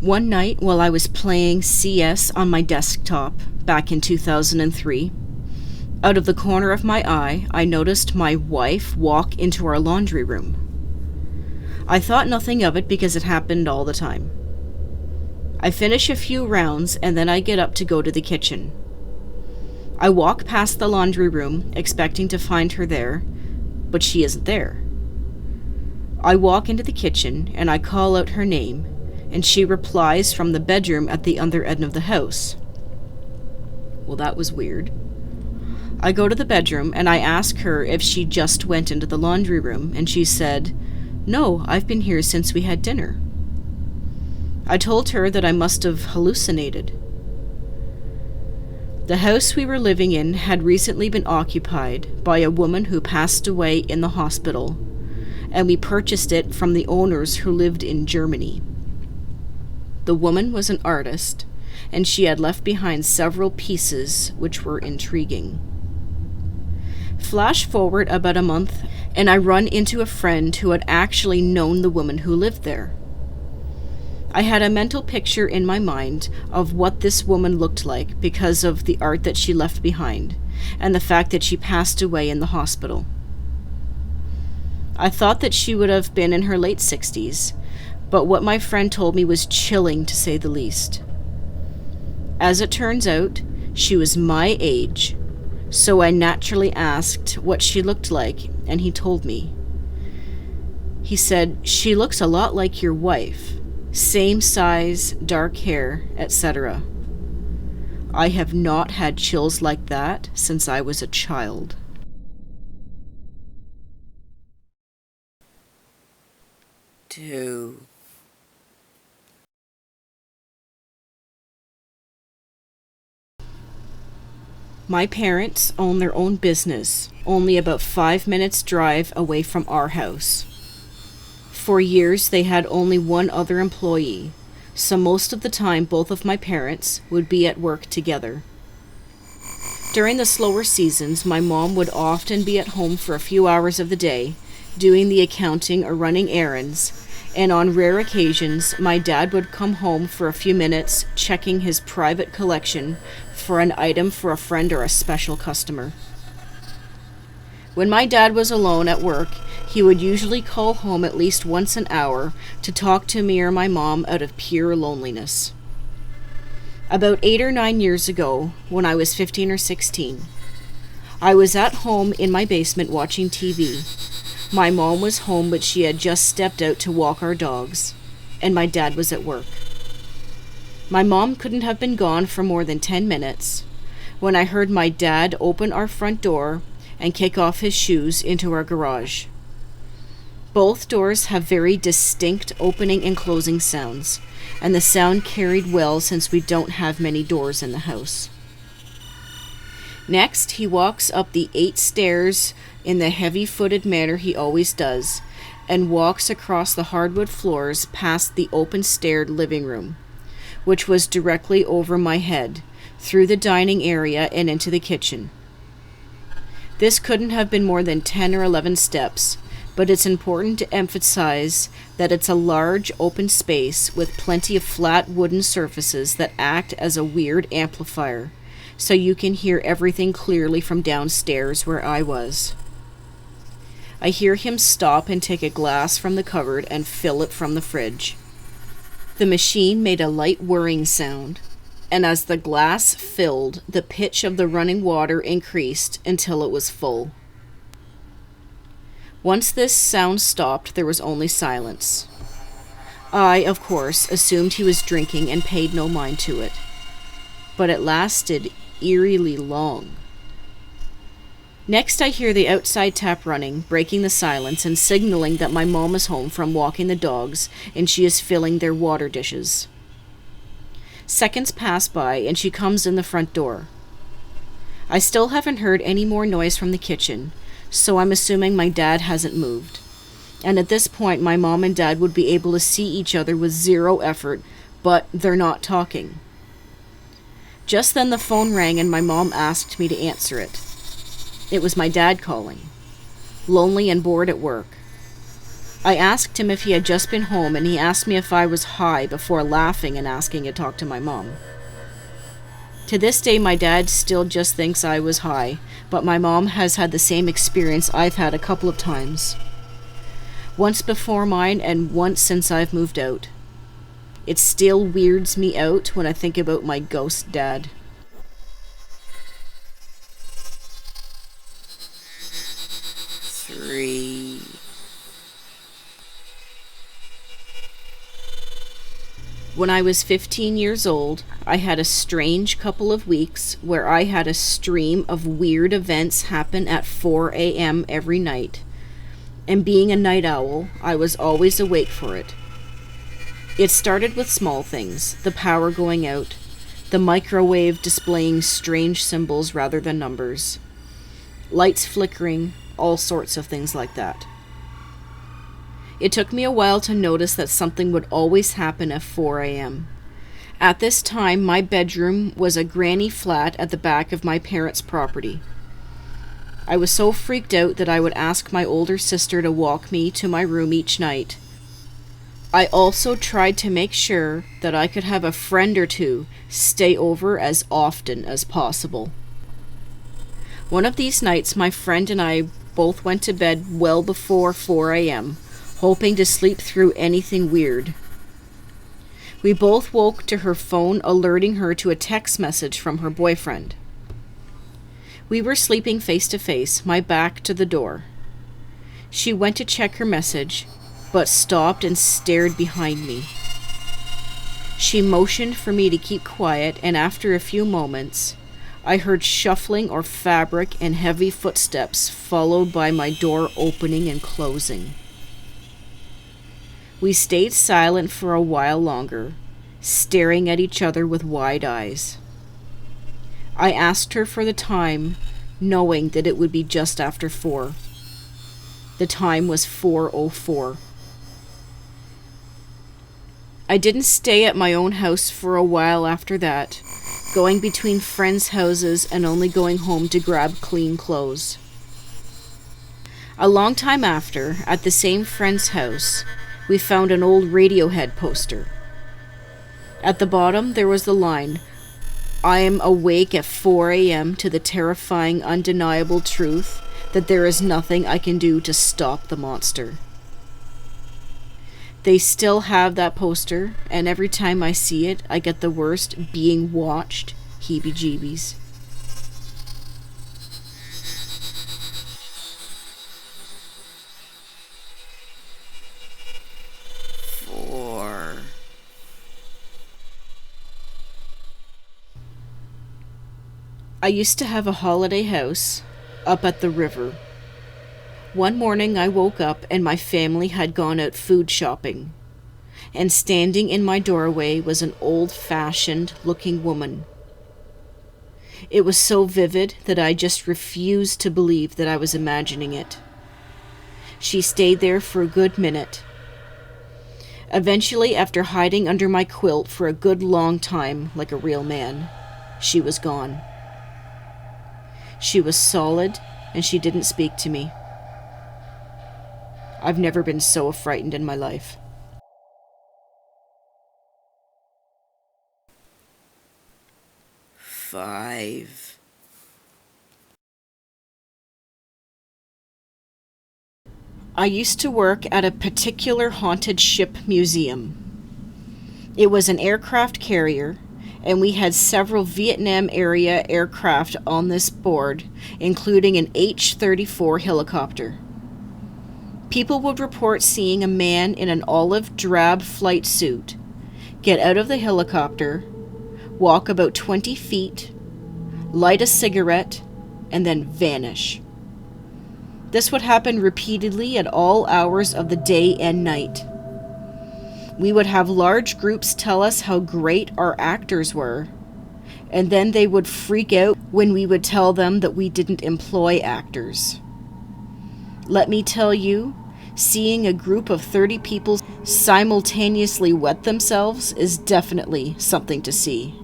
One night while I was playing CS on my desktop back in 2003, out of the corner of my eye, I noticed my wife walk into our laundry room. I thought nothing of it because it happened all the time. I finish a few rounds and then I get up to go to the kitchen. I walk past the laundry room expecting to find her there, but she isn't there. I walk into the kitchen and I call out her name, and she replies from the bedroom at the other end of the house. Well, that was weird. I go to the bedroom and I ask her if she just went into the laundry room, and she said, "No, I've been here since we had dinner." I told her that I must have hallucinated. The house we were living in had recently been occupied by a woman who passed away in the hospital, and we purchased it from the owners who lived in Germany. The woman was an artist, and she had left behind several pieces which were intriguing. Flash forward about a month, and I run into a friend who had actually known the woman who lived there. I had a mental picture in my mind of what this woman looked like because of the art that she left behind, and the fact that she passed away in the hospital. I thought that she would have been in her late 60s, but what my friend told me was chilling to say the least. As it turns out, she was my age, so I naturally asked what she looked like, and he told me. He said, "She looks a lot like your wife, same size, dark hair, etc." I have not had chills like that since I was a child. Two. My parents own their own business, only about 5 minutes drive away from our house. For years, they had only one other employee, so most of the time both of my parents would be at work together. During the slower seasons, my mom would often be at home for a few hours of the day, doing the accounting or running errands, and on rare occasions, my dad would come home for a few minutes, checking his private collection for an item for a friend or a special customer. When my dad was alone at work, he would usually call home at least once an hour to talk to me or my mom out of pure loneliness. About 8 or 9 years ago, when I was 15 or 16, I was at home in my basement watching TV. My mom was home, but she had just stepped out to walk our dogs, and my dad was at work. My mom couldn't have been gone for more than 10 minutes when I heard my dad open our front door and kick off his shoes into our garage. Both doors have very distinct opening and closing sounds, and the sound carried well since we don't have many doors in the house. Next, he walks up the 8 stairs in the heavy-footed manner he always does, and walks across the hardwood floors past the open-staired living room, which was directly over my head, through the dining area and into the kitchen. This couldn't have been more than 10 or 11 steps, but it's important to emphasize that it's a large open space with plenty of flat wooden surfaces that act as a weird amplifier, so you can hear everything clearly from downstairs where I was. I hear him stop and take a glass from the cupboard and fill it from the fridge. The machine made a light whirring sound, and as the glass filled, the pitch of the running water increased until it was full. Once this sound stopped, there was only silence. I, of course, assumed he was drinking and paid no mind to it, but it lasted eerily long. Next, I hear the outside tap running, breaking the silence and signaling that my mom is home from walking the dogs and she is filling their water dishes. Seconds pass by and she comes in the front door. I still haven't heard any more noise from the kitchen, so I'm assuming my dad hasn't moved. And at this point, my mom and dad would be able to see each other with zero effort, but they're not talking. Just then the phone rang and my mom asked me to answer it. It was my dad calling, lonely and bored at work. I asked him if he had just been home, and he asked me if I was high before laughing and asking to talk to my mom. To this day, my dad still just thinks I was high, but my mom has had the same experience I've had a couple of times. Once before mine and once since I've moved out. It still weirds me out when I think about my ghost dad. Three. When I was 15 years old, I had a strange couple of weeks where I had a stream of weird events happen at 4 a.m. every night. And being a night owl, I was always awake for it. It started with small things, the power going out, the microwave displaying strange symbols rather than numbers, lights flickering, all sorts of things like that. It took me a while to notice that something would always happen at 4 a.m. At this time, my bedroom was a granny flat at the back of my parents' property. I was so freaked out that I would ask my older sister to walk me to my room each night. I also tried to make sure that I could have a friend or two stay over as often as possible. One of these nights, my friend and I both went to bed well before 4 a.m., hoping to sleep through anything weird. We both woke to her phone alerting her to a text message from her boyfriend. We were sleeping face to face, my back to the door. She went to check her message, but stopped and stared behind me. She motioned for me to keep quiet, and after a few moments, I heard shuffling or fabric and heavy footsteps, followed by my door opening and closing. We stayed silent for a while longer, staring at each other with wide eyes. I asked her for the time, knowing that it would be just after 4. The time was 4:04. I didn't stay at my own house for a while after that, going between friends' houses and only going home to grab clean clothes. A long time after, at the same friend's house, we found an old Radiohead poster. At the bottom, there was the line, "I am awake at 4 a.m. to the terrifying, undeniable truth that there is nothing I can do to stop the monster." They still have that poster, and every time I see it, I get the worst being watched heebie-jeebies. I used to have a holiday house up at the river. One morning I woke up and my family had gone out food shopping, and standing in my doorway was an old-fashioned looking woman. It was so vivid that I just refused to believe that I was imagining it. She stayed there for a good minute. Eventually, after hiding under my quilt for a good long time like a real man, she was gone. She was solid, and she didn't speak to me. I've never been so frightened in my life. Five. I used to work at a particular haunted ship museum. It was an aircraft carrier, and we had several Vietnam-era aircraft on this board, including an H-34 helicopter. People would report seeing a man in an olive drab flight suit get out of the helicopter, walk about 20 feet, light a cigarette, and then vanish. This would happen repeatedly at all hours of the day and night. We would have large groups tell us how great our actors were, and then they would freak out when we would tell them that we didn't employ actors. Let me tell you, seeing a group of 30 people simultaneously wet themselves is definitely something to see.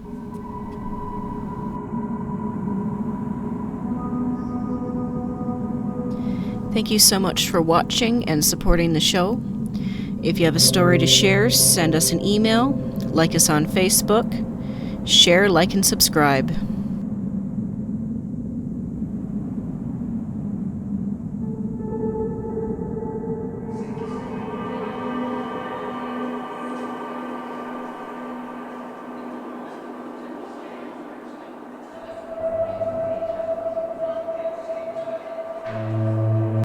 Thank you so much for watching and supporting the show. If you have a story to share, send us an email, like us on Facebook, share, like, and subscribe.